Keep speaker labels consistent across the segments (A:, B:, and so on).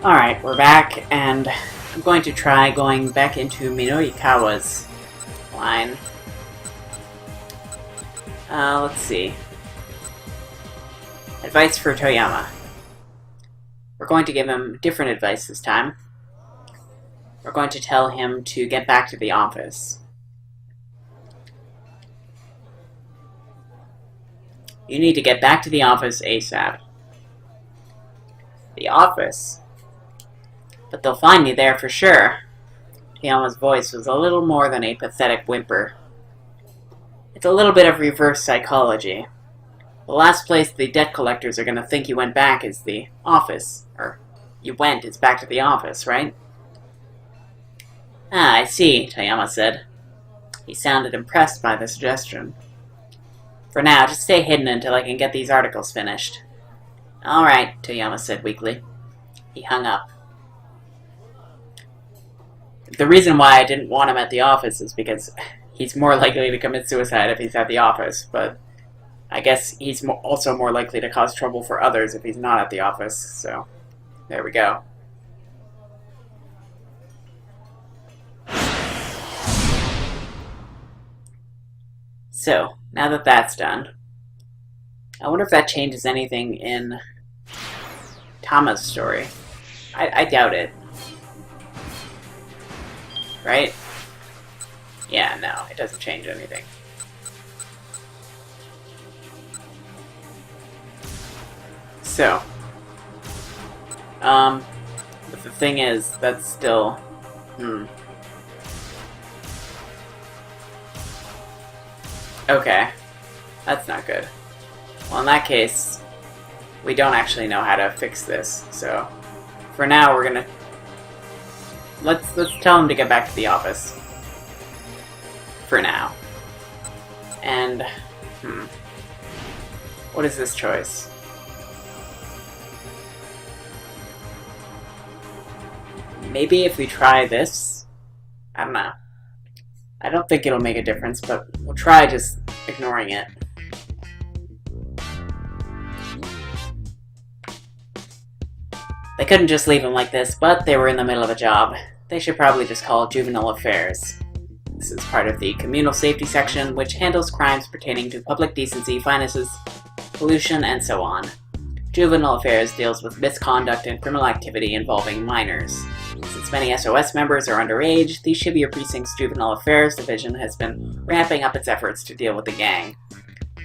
A: Alright, we're back, and I'm going to try going back into Minoikawa's line. Let's see. Advice for Toyama. We're going to give him different advice this time. We're going to tell him to get back to the office. You need to get back to the office ASAP. The office? But they'll find me there for sure. Toyama's voice was a little more than a pathetic whimper. It's a little bit of reverse psychology. The last place the debt collectors are going to think you went back is the office. Or, you went is back to the office, right? Ah, I see, Toyama said. He sounded impressed by the suggestion. For now, just stay hidden until I can get these articles finished. Alright, Toyama said weakly. He hung up. The reason why I didn't want him at the office is because he's more likely to commit suicide if he's at the office, but I guess he's also more likely to cause trouble for others if he's not at the office, so there we go. So, now that that's done, I wonder if that changes anything in Tama's story. I doubt it. Right? Yeah, no, it doesn't change anything. So, but the thing is, that's still, Okay, that's not good. Well, in that case, we don't actually know how to fix this, so for now we're gonna let's tell him to get back to the office. For now. And what is this choice? Maybe if we try this, I don't know. I don't think it'll make a difference, but we'll try just ignoring it. They couldn't just leave him like this, but they were in the middle of a job. They should probably just call Juvenile Affairs. This is part of the Communal Safety section, which handles crimes pertaining to public decency, finances, pollution, and so on. Juvenile Affairs deals with misconduct and criminal activity involving minors. Since many SOS members are underage, the Shibuya Precinct's Juvenile Affairs Division has been ramping up its efforts to deal with the gang.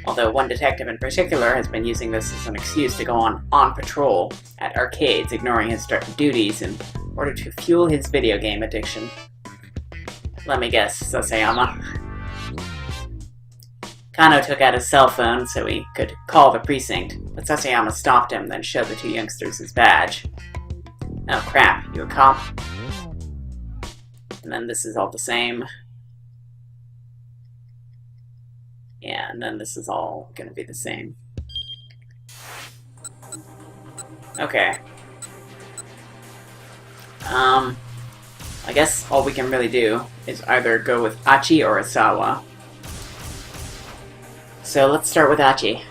A: Although one detective in particular has been using this as an excuse to go on patrol at arcades, ignoring his duties in order to fuel his video game addiction. Let me guess, Sasayama. Kano took out his cell phone so he could call the precinct, but Sasayama stopped him, then showed the two youngsters his badge. Oh crap, you a cop? And then this is all the same. Yeah, and then this is all gonna be the same. Okay. I guess all we can really do is either go with Achi or Asawa. So let's start with Achi.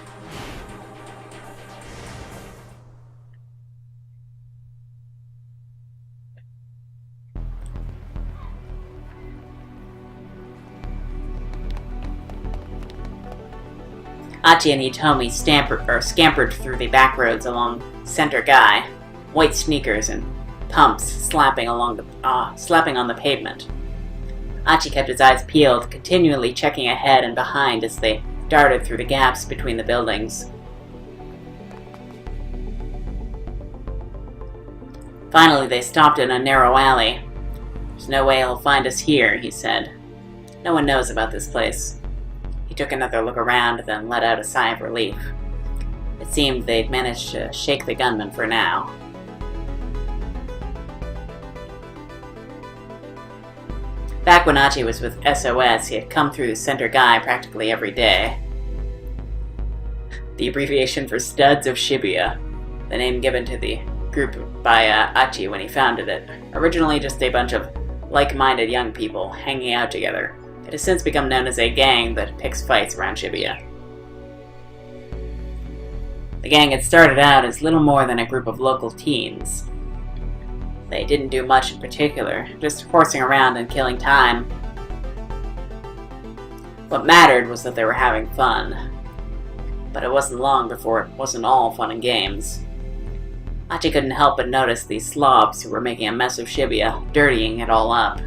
A: Achi and Hitomi scampered through the back roads along Center Guy, white sneakers and pumps slapping on the pavement. Achi kept his eyes peeled, continually checking ahead and behind as they darted through the gaps between the buildings. Finally, they stopped in a narrow alley. There's no way he'll find us here, he said. No one knows about this place. He took another look around, then let out a sigh of relief. It seemed they'd managed to shake the gunman for now. Back when Achi was with SOS, he had come through the Center Guy practically every day. The abbreviation for Studs of Shibuya, the name given to the group by Achi when he founded it. Originally just a bunch of like-minded young people hanging out together. It has since become known as a gang that picks fights around Shibuya. The gang had started out as little more than a group of local teens. They didn't do much in particular, just horsing around and killing time. What mattered was that they were having fun. But it wasn't long before it wasn't all fun and games. Achi couldn't help but notice these slobs who were making a mess of Shibuya, dirtying it all up.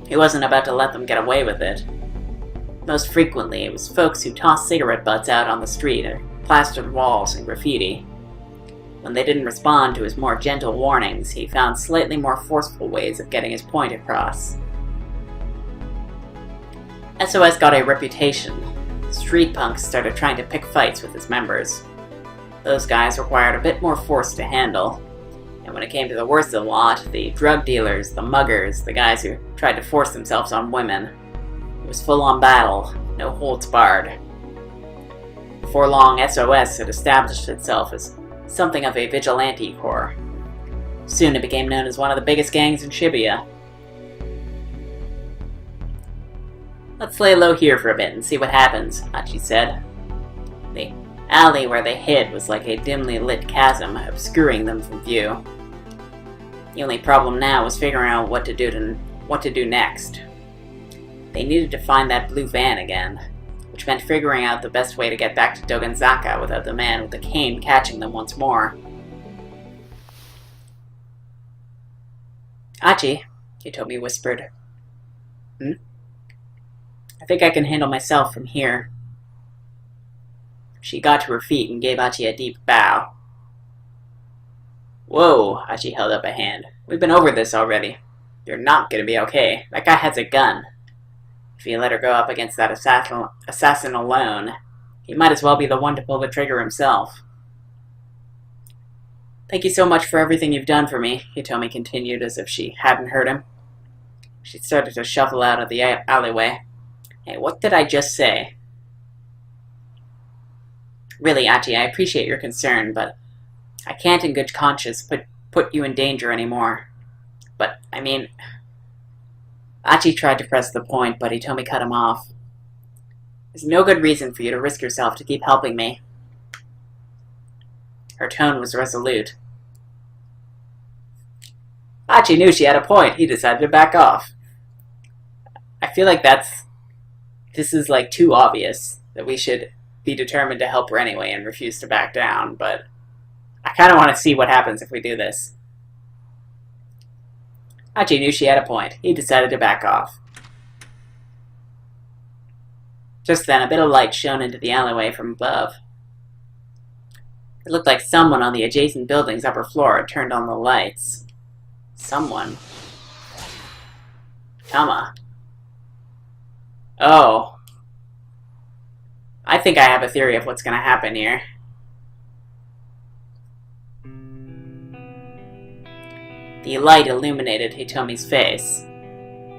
A: He wasn't about to let them get away with it. Most frequently, it was folks who tossed cigarette butts out on the street or plastered walls and graffiti. When they didn't respond to his more gentle warnings, he found slightly more forceful ways of getting his point across. SOS got a reputation. Street punks started trying to pick fights with his members. Those guys required a bit more force to handle. And when it came to the worst of the lot, the drug dealers, the muggers, the guys who tried to force themselves on women, it was full-on battle, no holds barred. Before long, SOS had established itself as something of a vigilante corps. Soon it became known as one of the biggest gangs in Shibuya. "Let's lay low here for a bit and see what happens," Achi said. The alley where they hid was like a dimly lit chasm, obscuring them from view. The only problem now was figuring out what to do next. They needed to find that blue van again, which meant figuring out the best way to get back to Doganzaka without the man with the cane catching them once more. "Achi," Hitomi whispered. "I think I can handle myself from here." She got to her feet and gave Achi a deep bow. "Whoa," Achi held up a hand. "We've been over this already. You're not gonna be okay. That guy has a gun. If you let her go up against that assassin alone, he might as well be the one to pull the trigger himself." "Thank you so much for everything you've done for me," Hitomi continued as if she hadn't heard him. She started to shuffle out of the alleyway. "Hey, what did I just say?" "Really, Achi, I appreciate your concern, but I can't in good conscience put you in danger anymore. But, I mean..." Achi tried to press the point, but Hitomi cut him off. "There's no good reason for you to risk yourself to keep helping me." Her tone was resolute. Achi knew she had a point. He decided to back off. I feel like this is like too obvious that we should be determined to help her anyway and refuse to back down, but I kind of want to see what happens if we do this. Achi knew she had a point. He decided to back off. Just then, a bit of light shone into the alleyway from above. It looked like someone on the adjacent building's upper floor had turned on the lights. Someone. Tama. Oh. I think I have a theory of what's going to happen here. The light illuminated Hitomi's face.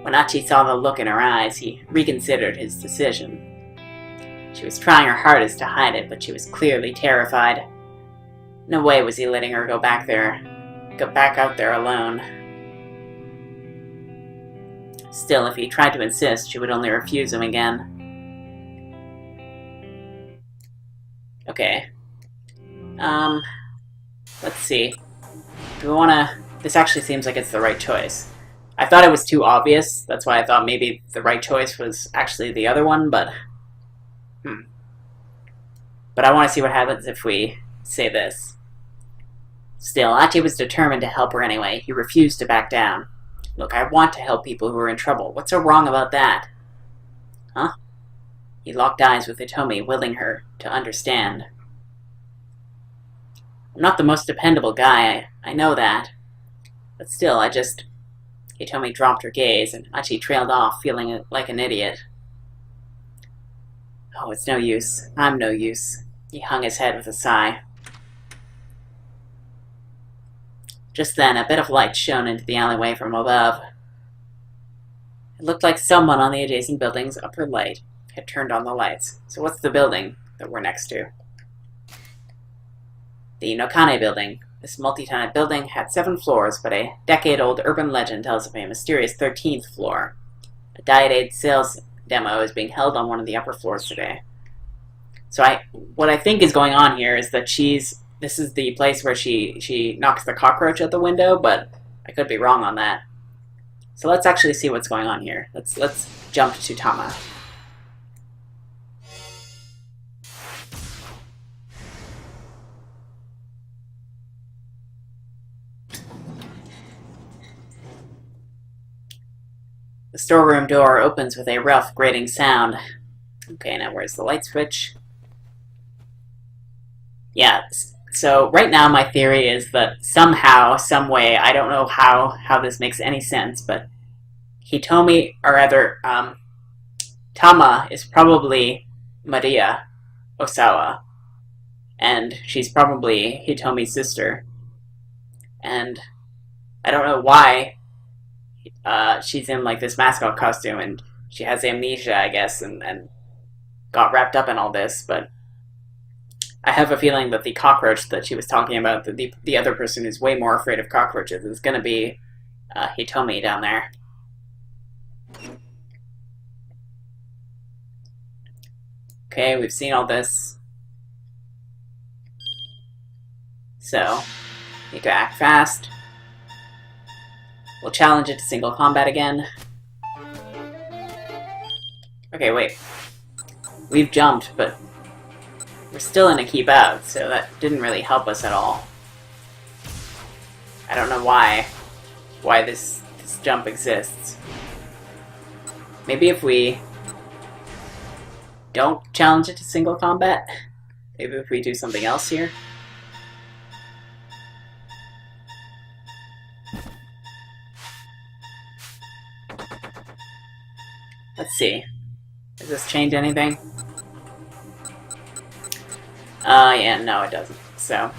A: When Achi saw the look in her eyes, he reconsidered his decision. She was trying her hardest to hide it, but she was clearly terrified. No way was he letting her go back out there alone. Still, if he tried to insist, she would only refuse him again. Okay. Let's see. Do we wanna... This actually seems like it's the right choice. I thought it was too obvious, that's why I thought maybe the right choice was actually the other one, but... But I want to see what happens if we say this. Still, Achi was determined to help her anyway. He refused to back down. "Look, I want to help people who are in trouble. What's so wrong about that?" Huh? He locked eyes with Hitomi, willing her to understand. "I'm not the most dependable guy, I know that. But still, Hitomi dropped her gaze, and Achi trailed off, feeling like an idiot. "Oh, it's no use. I'm no use." He hung his head with a sigh. Just then, a bit of light shone into the alleyway from above. It looked like someone on the adjacent building's upper light had turned on the lights. So what's the building that we're next to? The Nokane building. This multi-tenant building had 7 floors, but a decade-old urban legend tells of a mysterious 13th floor. A Diet Aid sales demo is being held on one of the upper floors today. So what I think is going on here is that she's this is the place where she knocks the cockroach out the window, but I could be wrong on that. So let's actually see what's going on here. Let's jump to Tama. The storeroom door opens with a rough, grating sound. Okay, now where's the light switch? Yeah, so right now my theory is that somehow, some way, I don't know how this makes any sense, but Hitomi, or rather, Tama is probably Maria Osawa, and she's probably Hitomi's sister. And I don't know why she's in like this mascot costume, and she has amnesia, I guess, and got wrapped up in all this, but I have a feeling that the cockroach that she was talking about, the other person who's way more afraid of cockroaches, is going to be Hitomi down there. Okay, we've seen all this. So, need to act fast. We'll challenge it to single combat again. Okay, wait. We've jumped, but we're still in a keep out, so that didn't really help us at all. I don't know why this jump exists. Maybe if we don't challenge it to single combat? Maybe if we do something else here? Let's see. Does this change anything? Yeah, no it doesn't. So,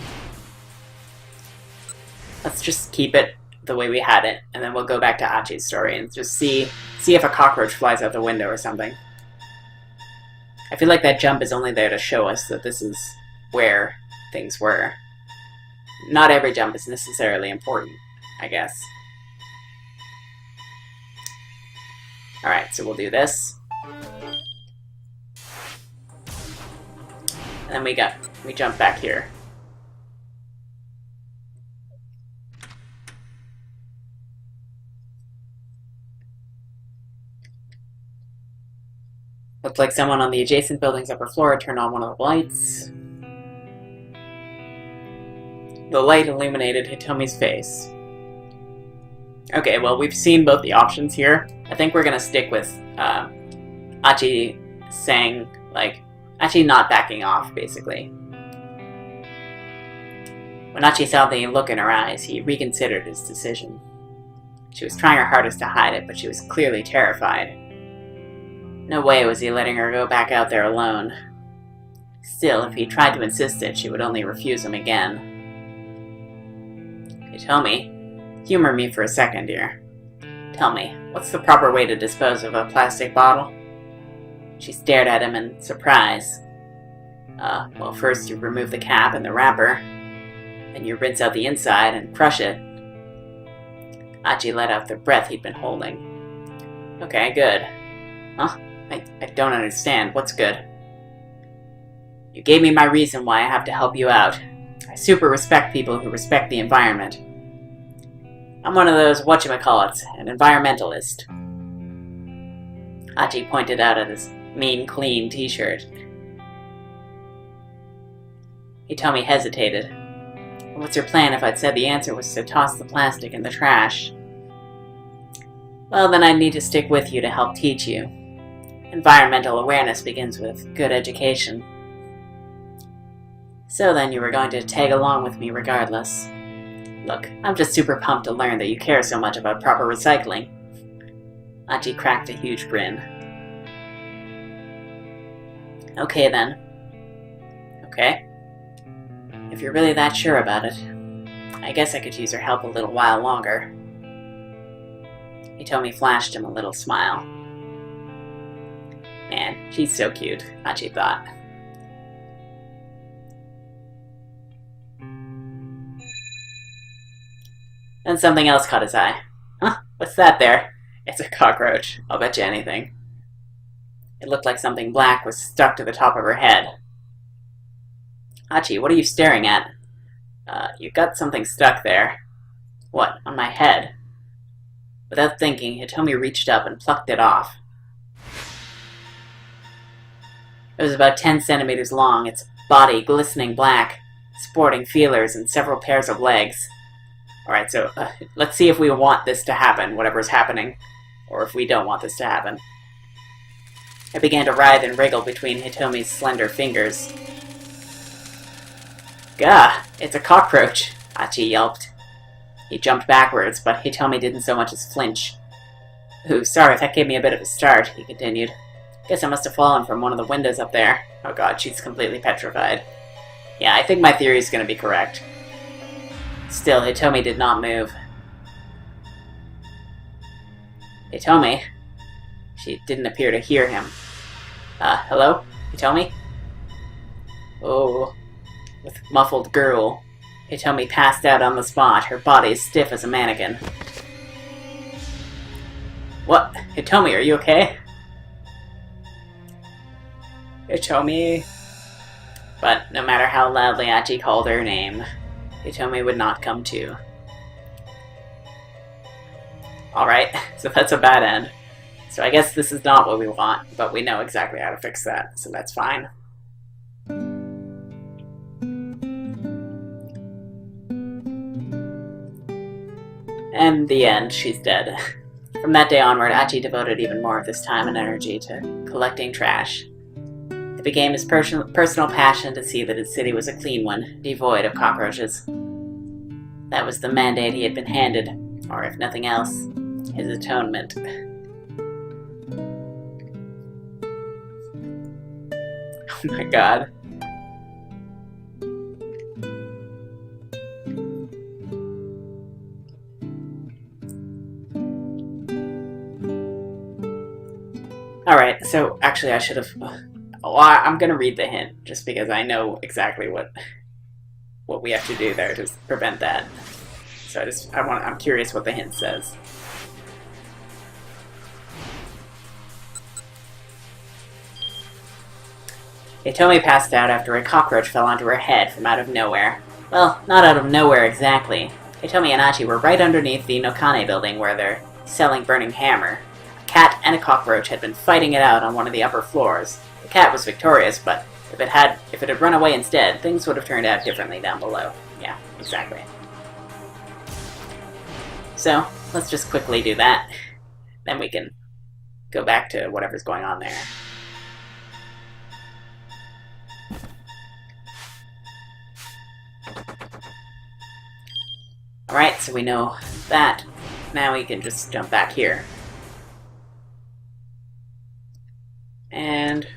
A: let's just keep it the way we had it, and then we'll go back to Achi's story and just see if a cockroach flies out the window or something. I feel like that jump is only there to show us that this is where things were. Not every jump is necessarily important, I guess. Alright, so we'll do this. And then we jump back here. Looked like someone on the adjacent building's upper floor turned on one of the lights. The light illuminated Hitomi's face. Okay, well, we've seen both the options here. I think we're gonna stick with Achi saying, like, Achi not backing off, basically. When Achi saw the look in her eyes, he reconsidered his decision. She was trying her hardest to hide it, but she was clearly terrified. No way was he letting her go back out there alone. Still, if he tried to insist it, she would only refuse him again. Hitomi, humor me for a second, dear. Tell me, what's the proper way to dispose of a plastic bottle? She stared at him in surprise. Well, first you remove the cap and the wrapper. Then you rinse out the inside and crush it. Achi let out the breath he'd been holding. Okay, good. Huh? I don't understand. What's good? You gave me my reason why I have to help you out. I super respect people who respect the environment. I'm one of those whatchamacallits, an environmentalist. Achi pointed out at his mean, clean t-shirt. Hitomi hesitated. What's your plan if I'd said the answer was to toss the plastic in the trash? Well, then I'd need to stick with you to help teach you. Environmental awareness begins with good education. So then you were going to tag along with me regardless. Look, I'm just super pumped to learn that you care so much about proper recycling. Achi cracked a huge grin. Okay then. Okay. If you're really that sure about it, I guess I could use your help a little while longer. Hitomi flashed him a little smile. Man, she's so cute, Achi thought. Then something else caught his eye. Huh? What's that there? It's a cockroach. I'll bet you anything. It looked like something black was stuck to the top of her head. Achi, what are you staring at? You got something stuck there. What, on my head? Without thinking, Hitomi reached up and plucked it off. It was about 10 centimeters long, its body glistening black, sporting feelers and several pairs of legs. Alright, so let's see if we want this to happen, whatever's happening, or if we don't want this to happen. I began to writhe and wriggle between Hitomi's slender fingers. Gah, it's a cockroach, Achi yelped. He jumped backwards, but Hitomi didn't so much as flinch. Ooh, sorry, that gave me a bit of a start, he continued. Guess I must have fallen from one of the windows up there. Oh god, she's completely petrified. Yeah, I think my theory is going to be correct. Still, Hitomi did not move. Hitomi? She didn't appear to hear him. Hello? Hitomi? Oh, with muffled gurgle, Hitomi passed out on the spot, her body as stiff as a mannequin. What? Hitomi, are you okay? Hitomi? But no matter how loudly Achi called her name, Hitomi would not come to. Alright, so that's a bad end. So I guess this is not what we want, but we know exactly how to fix that, so that's fine. And the end, she's dead. From that day onward, Achi devoted even more of his time and energy to collecting trash. It became his personal passion to see that his city was a clean one, devoid of cockroaches. That was the mandate he had been handed, or if nothing else, his atonement. Oh my god. Alright, so actually I should have... Well, I'm gonna read the hint, just because I know exactly what we have to do there to prevent that. So I'm curious what the hint says. Hitomi passed out after a cockroach fell onto her head from out of nowhere. Well, not out of nowhere exactly. Hitomi and Achi were right underneath the Nokane building where they're selling Burning Hammer. A cat and a cockroach had been fighting it out on one of the upper floors. The cat was victorious, but if it had run away instead, things would have turned out differently down below. Yeah, exactly. So, let's just quickly do that. Then we can go back to whatever's going on there. Alright, so we know that. Now we can just jump back here. And...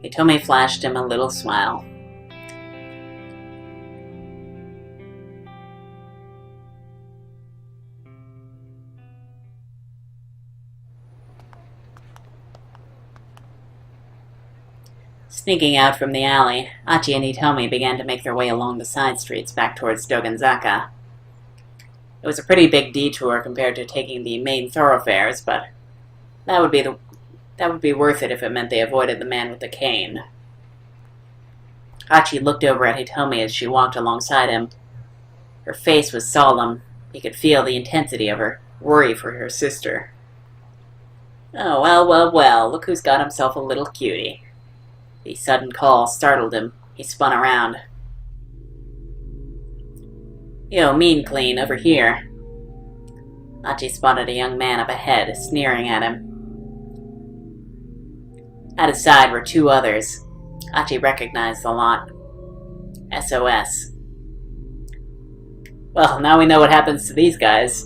A: Hitomi flashed him a little smile. Sneaking out from the alley, Achi and Hitomi began to make their way along the side streets back towards Dogenzaka. It was a pretty big detour compared to taking the main thoroughfares, but that would be worth it if it meant they avoided the man with the cane. Achi looked over at Hitomi as she walked alongside him. Her face was solemn. He could feel the intensity of her worry for her sister. Oh, well, look who's got himself a little cutie. The sudden call startled him. He spun around. Yo, Mean Clean, over here. Achi spotted a young man up ahead, sneering at him. At his side were two others. Achi recognized the lot. SOS. Well, now we know what happens to these guys.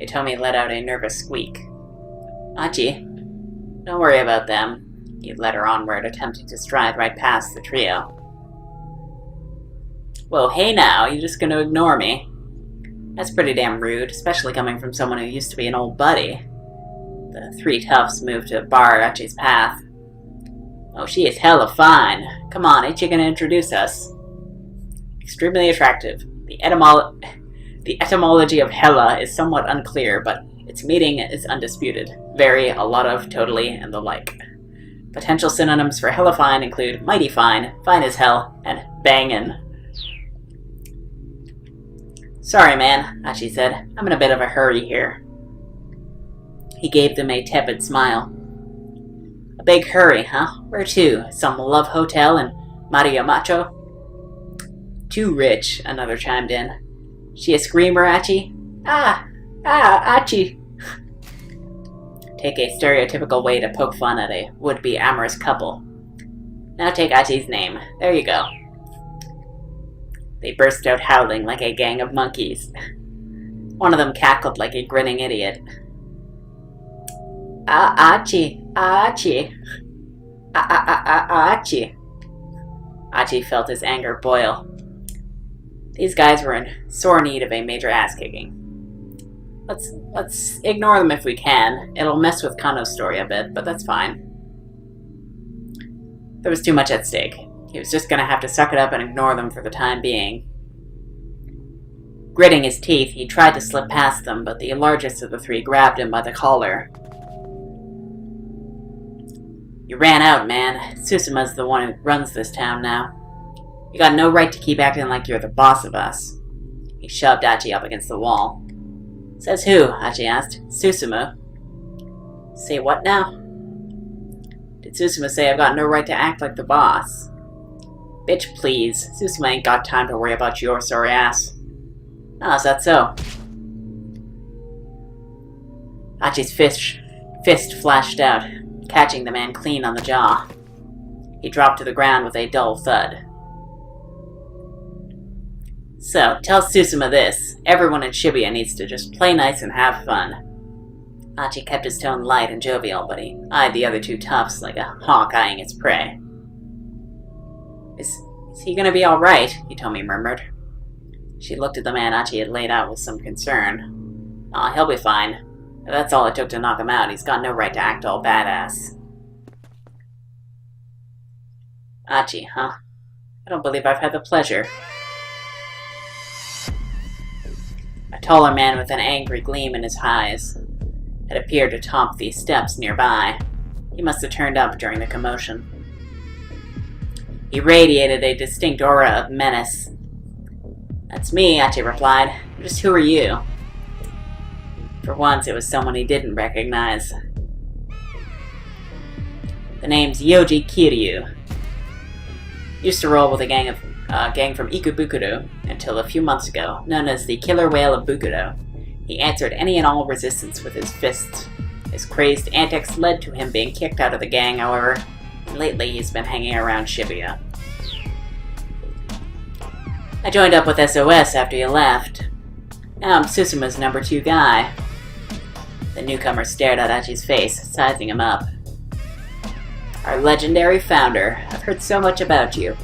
A: Hitomi let out a nervous squeak. Achi, don't worry about them. He led her onward, attempting to stride right past the trio. Whoa, hey now, you just gonna ignore me? That's pretty damn rude, especially coming from someone who used to be an old buddy. The three toughs moved to bar Achi's path. Oh, she is hella fine. Come on, ain't you gonna introduce us? Extremely attractive. The The etymology of hella is somewhat unclear, but its meaning is undisputed. Very, a lot of, totally, and the like. Potential synonyms for hella fine include mighty fine, fine as hell, and bangin'. Sorry, man, Achi said. I'm in a bit of a hurry here. He gave them a tepid smile. A big hurry, huh? Where to? Some love hotel in Mario Macho? Too rich, another chimed in. She a screamer, Achi? Achi! Take a stereotypical way to poke fun at a would-be amorous couple. Now take Achi's name. There you go. They burst out howling like a gang of monkeys. One of them cackled like a grinning idiot. Achi! Achi! Achi! Achi felt his anger boil. These guys were in sore need of a major ass-kicking. Let's ignore them if we can. It'll mess with Kano's story a bit, but that's fine. There was too much at stake. He was just gonna have to suck it up and ignore them for the time being. Gritting his teeth, he tried to slip past them, but the largest of the three grabbed him by the collar. You ran out, man. Susuma's the one who runs this town now. You got no right to keep acting like you're the boss of us. He shoved Achi up against the wall. Says who? Achi asked. Susumu. Say what now? Did Susumu say I've got no right to act like the boss? Bitch, please. Susumu ain't got time to worry about your sorry ass. Oh, is that so? Achi's fist flashed out, catching the man clean on the jaw. He dropped to the ground with a dull thud. So, tell Susumu this. Everyone in Shibuya needs to just play nice and have fun. Achi kept his tone light and jovial, but he eyed the other two toughs like a hawk eyeing its prey. Is he gonna be alright? Hitomi murmured. She looked at the man Achi had laid out with some concern. Aw, he'll be fine. If that's all it took to knock him out, he's got no right to act all badass. Achi, huh? I don't believe I've had the pleasure. A taller man with an angry gleam in his eyes had appeared to top the steps nearby. He must have turned up during the commotion. He radiated a distinct aura of menace. That's me, Achi replied. Just who are you? For once, it was someone he didn't recognize. The name's Yoji Kiryu. Used to roll with a gang from Ikebukuro until a few months ago, known as the Killer Whale of Bukuro. He answered any and all resistance with his fists. His crazed antics led to him being kicked out of the gang, however, and lately he's been hanging around Shibuya. I joined up with SOS after you left. Now I'm Susumu's number 2 guy. The newcomer stared at Achi's face, sizing him up. Our legendary founder. I've heard so much about you.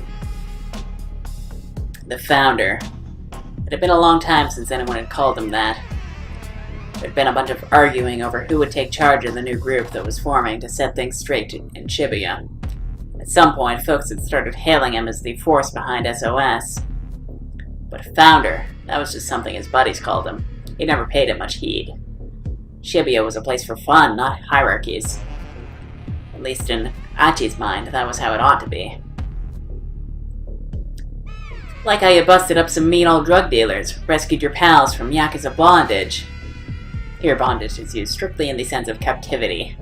A: The founder. It had been a long time since anyone had called him that. There'd been a bunch of arguing over who would take charge of the new group that was forming to set things straight in Shibuya. At some point, folks had started hailing him as the force behind SOS. But founder, that was just something his buddies called him. He never paid it much heed. Shibuya was a place for fun, not hierarchies. At least in Achi's mind, that was how it ought to be. Like how you busted up some mean old drug dealers, rescued your pals from Yakuza bondage. Here, bondage is used strictly in the sense of captivity.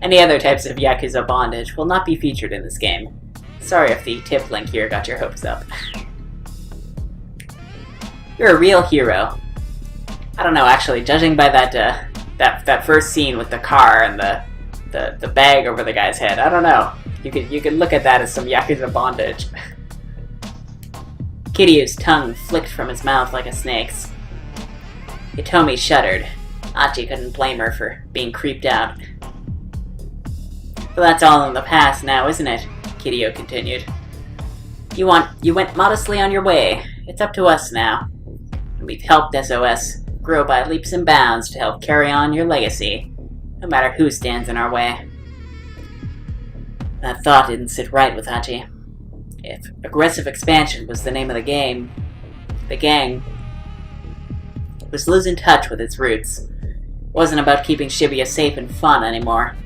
A: Any other types of Yakuza bondage will not be featured in this game. Sorry if the tip link here got your hopes up. You're a real hero. I don't know, actually, judging by that first scene with the car and the bag over the guy's head, I don't know. You could look at that as some Yakuza bondage. Kiryu's tongue flicked from his mouth like a snake's. Hitomi shuddered. Achi couldn't blame her for being creeped out. But that's all in the past now, isn't it? Kiryu continued. You went modestly on your way. It's up to us now. And we've helped SOS grow by leaps and bounds to help carry on your legacy, no matter who stands in our way. That thought didn't sit right with Achi. If aggressive expansion was the name of the game, the gang It was losing touch with its roots. It wasn't about keeping Shibuya safe and fun anymore.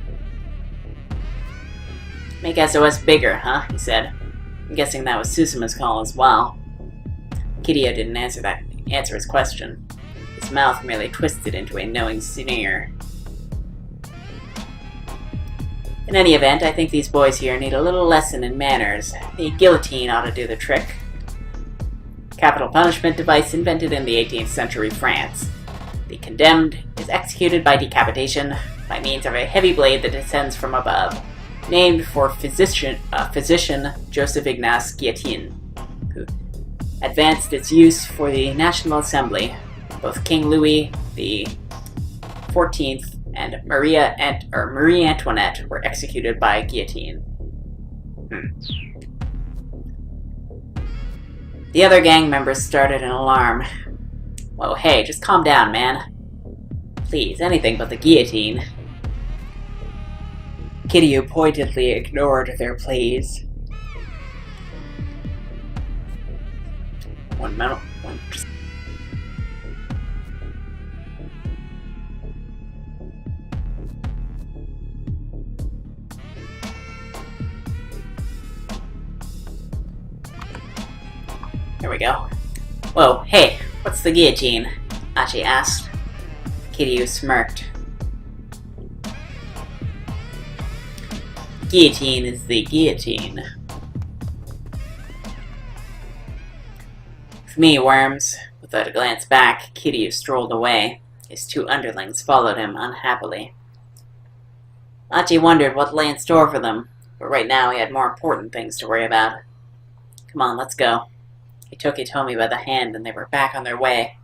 A: Make SOS bigger, huh? He said. I'm guessing that was Susuma's call as well. Kiryu didn't answer his question. His mouth merely twisted into a knowing sneer. In any event, I think these boys here need a little lesson in manners. The guillotine ought to do the trick. Capital punishment device invented in the 18th century France. The condemned is executed by decapitation by means of a heavy blade that descends from above, named for physician Joseph Ignace Guillotine, who advanced its use for the National Assembly. Both King Louis XIV and Marie Antoinette were executed by guillotine. The other gang members started an alarm. Whoa, hey, just calm down, man. Please, anything but the guillotine. Kiryu pointedly ignored their pleas. One minute. There we go. Whoa, hey, what's the guillotine? Achi asked. Kiryu smirked. Guillotine is the guillotine. For me, worms. Without a glance back, Kiryu strolled away. His two underlings followed him unhappily. Achi wondered what lay in store for them, but right now he had more important things to worry about. Come on, let's go. He took Hitomi by the hand and they were back on their way.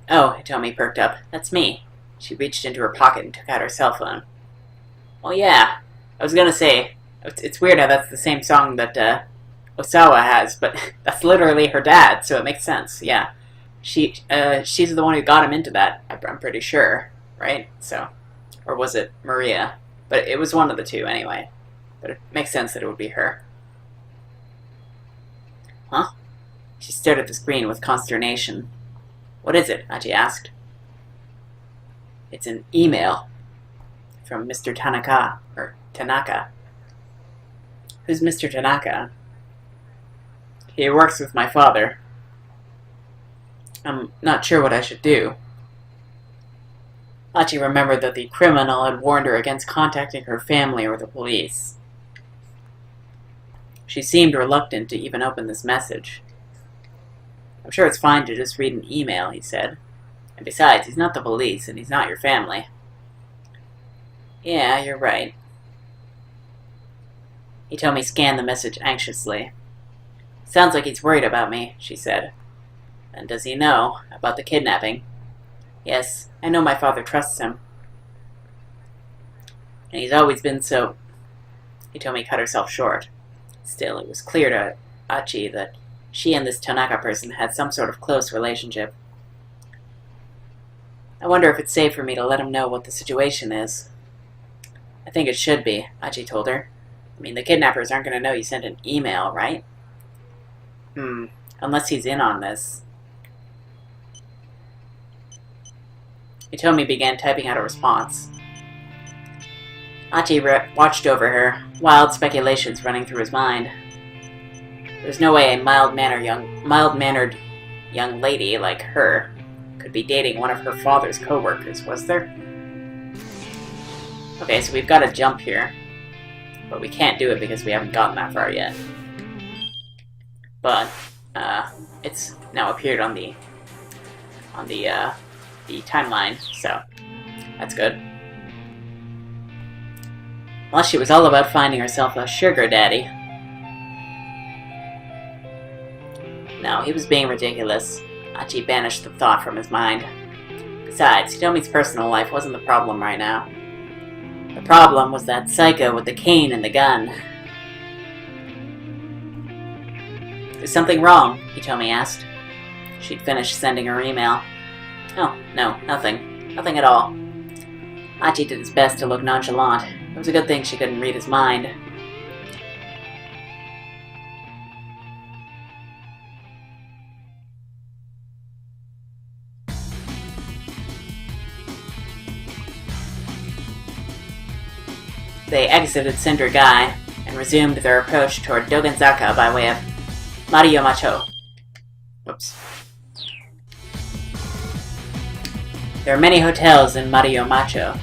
A: Oh, Hitomi perked up. That's me. She reached into her pocket and took out her cell phone. Oh yeah, I was gonna say, it's weird how that's the same song that Osawa has, but that's literally her dad, so it makes sense, yeah. She's the one who got him into that, I'm pretty sure, right? So, or was it Maria? But it was one of the two anyway. But it makes sense that it would be her. Huh? She stared at the screen with consternation. What is it? Achi asked. It's an email from Mr. Tanaka, or Tanaka. Who's Mr. Tanaka? He works with my father. I'm not sure what I should do. Achi remembered that the criminal had warned her against contacting her family or the police. She seemed reluctant to even open this message. I'm sure it's fine to just read an email, he said. And besides, he's not the police, and he's not your family. Yeah, you're right. Hitomi scanned the message anxiously. Sounds like he's worried about me, she said. And does he know about the kidnapping? Yes, I know my father trusts him. And he's always been so... Hitomi cut herself short. Still, it was clear to Achi that she and this Tanaka person had some sort of close relationship. I wonder if it's safe for me to let him know what the situation is. I think it should be, Achi told her. I mean, the kidnappers aren't going to know you sent an email, right? Unless he's in on this. Hitomi began typing out a response. Achi watched over her, wild speculations running through his mind. There's no way a mild-mannered young lady like her could be dating one of her father's co-workers, was there? Okay, so we've got to jump here. But we can't do it because we haven't gotten that far yet. But, it's now appeared on the timeline, so that's good. Well, she was all about finding herself a sugar daddy. No, he was being ridiculous. Achi banished the thought from his mind. Besides, Hitomi's personal life wasn't the problem right now. The problem was that psycho with the cane and the gun. Is something wrong? Hitomi asked. She'd finished sending her email. Oh, no, nothing. Nothing at all. Achi did his best to look nonchalant, was a good thing she couldn't read his mind. They exited Cinder Gai and resumed their approach toward Dogenzaka by way of Mariyomacho. Whoops. There are many hotels in Mariyomacho.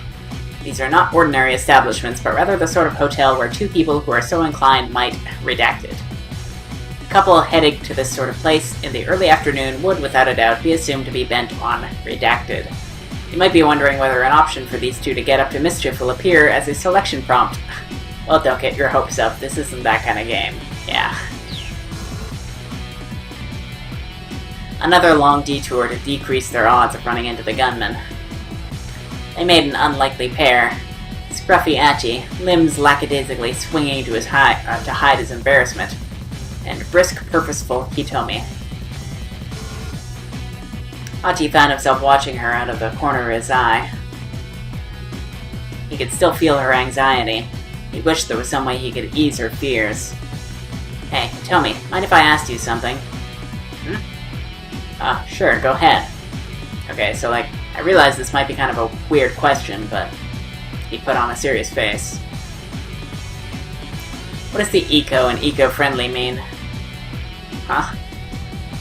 A: These are not ordinary establishments, but rather the sort of hotel where two people who are so inclined might redacted. A couple heading to this sort of place in the early afternoon would, without a doubt, be assumed to be bent on redacted. You might be wondering whether an option for these two to get up to mischief will appear as a selection prompt. Well, don't get your hopes up, this isn't that kind of game. Yeah. Another long detour to decrease their odds of running into the gunman. They made an unlikely pair. Scruffy Achi, limbs lackadaisically swinging to hide his embarrassment, and brisk, purposeful Hitomi. Achi found himself watching her out of the corner of his eye. He could still feel her anxiety. He wished there was some way he could ease her fears. Hey, Hitomi, mind if I asked you something? Sure, go ahead. Okay, so I realize this might be kind of a weird question, but he put on a serious face. What does the eco and eco-friendly mean? Huh?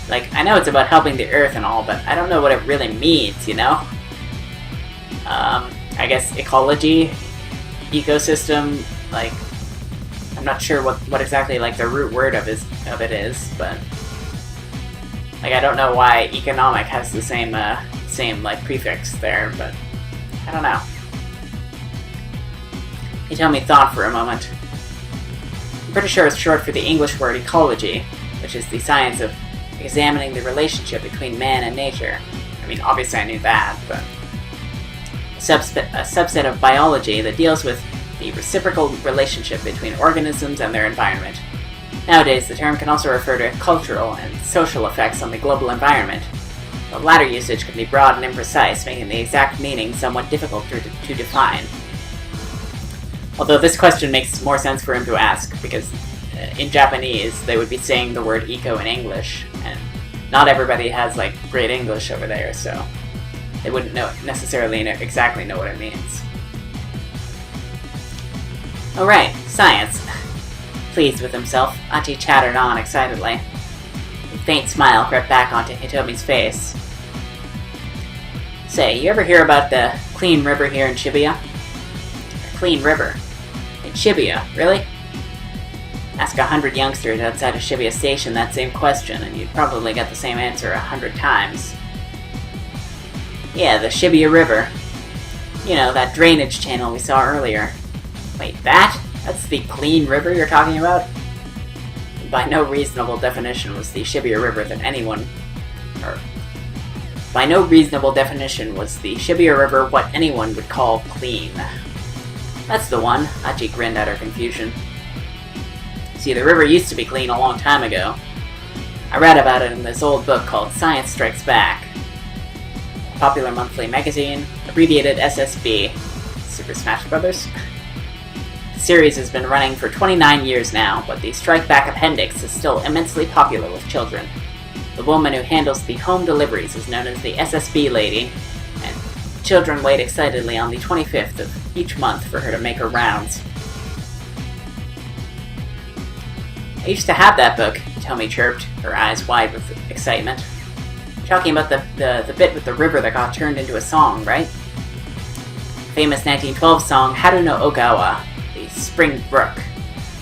A: I know it's about helping the Earth and all, but I don't know what it really means, you know? I guess ecology, ecosystem, I'm not sure what exactly, the root word of it is, but... I don't know why economic has the same prefix there, but I don't know. Hitomi thought for a moment. I'm pretty sure it's short for the English word ecology, which is the science of examining the relationship between man and nature. I mean, obviously I knew that, but... A subset of biology that deals with the reciprocal relationship between organisms and their environment. Nowadays, the term can also refer to cultural and social effects on the global environment. The latter usage can be broad and imprecise, making the exact meaning somewhat difficult to define. Although this question makes more sense for him to ask, because in Japanese, they would be saying the word eco in English, and not everybody has, great English over there, so they wouldn't exactly know what it means. Alright, science. Pleased with himself, Achi chattered on excitedly. A faint smile crept back onto Hitomi's face. Say, you ever hear about the clean river here in Shibuya? A clean river? In Shibuya, really? Ask 100 youngsters outside of Shibuya Station that same question, and you'd probably get the same answer 100 times. Yeah, the Shibuya River. You know, that drainage channel we saw earlier. Wait, that? That's the clean river you're talking about? By no reasonable definition was the Shibuya River what anyone would call clean. That's the one, Achi grinned at her confusion. See, the river used to be clean a long time ago. I read about it in this old book called Science Strikes Back. A popular monthly magazine, abbreviated SSB. Super Smash Brothers? The series has been running for 29 years now, but the Strike Back appendix is still immensely popular with children. The woman who handles the home deliveries is known as the SSB lady, and children wait excitedly on the 25th of each month for her to make her rounds. I used to have that book, Hitomi chirped, her eyes wide with excitement. You're talking about the bit with the river that got turned into a song, right? Famous 1912 song Haru no Ogawa, the Spring Brook,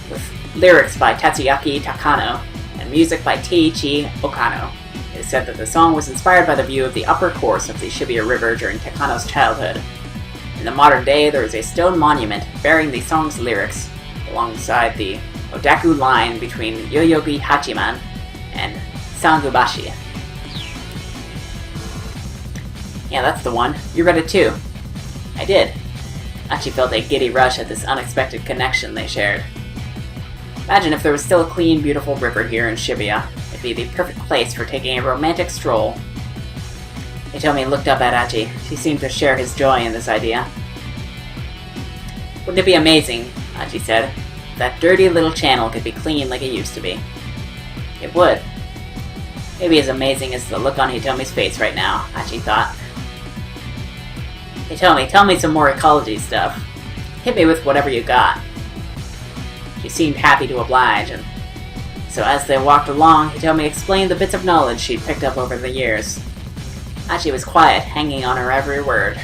A: with lyrics by Tatsuyaki Takano and music by Teiichi Okano. It is said that the song was inspired by the view of the upper course of the Shibuya River during Takano's childhood. In the modern day, there is a stone monument bearing the song's lyrics alongside the Odaku line between Yoyogi Hachiman and Sangubashi. Yeah, that's the one. You read it too. I did. Achi felt a giddy rush at this unexpected connection they shared. Imagine if there was still a clean, beautiful river here in Shibuya. It'd be the perfect place for taking a romantic stroll. Hitomi looked up at Achi. She seemed to share his joy in this idea. Wouldn't it be amazing, Achi said, if that dirty little channel could be clean like it used to be? It would. Maybe as amazing as the look on Hitomi's face right now, Achi thought. Hitomi, tell me some more ecology stuff. Hit me with whatever you got. She seemed happy to oblige, and so as they walked along, Hitomi explained the bits of knowledge she'd picked up over the years. Achi was quiet, hanging on her every word.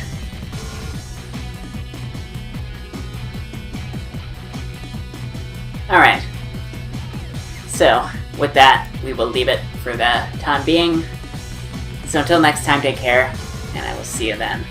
A: Alright. So, with that, we will leave it for the time being. So until next time, take care, and I will see you then.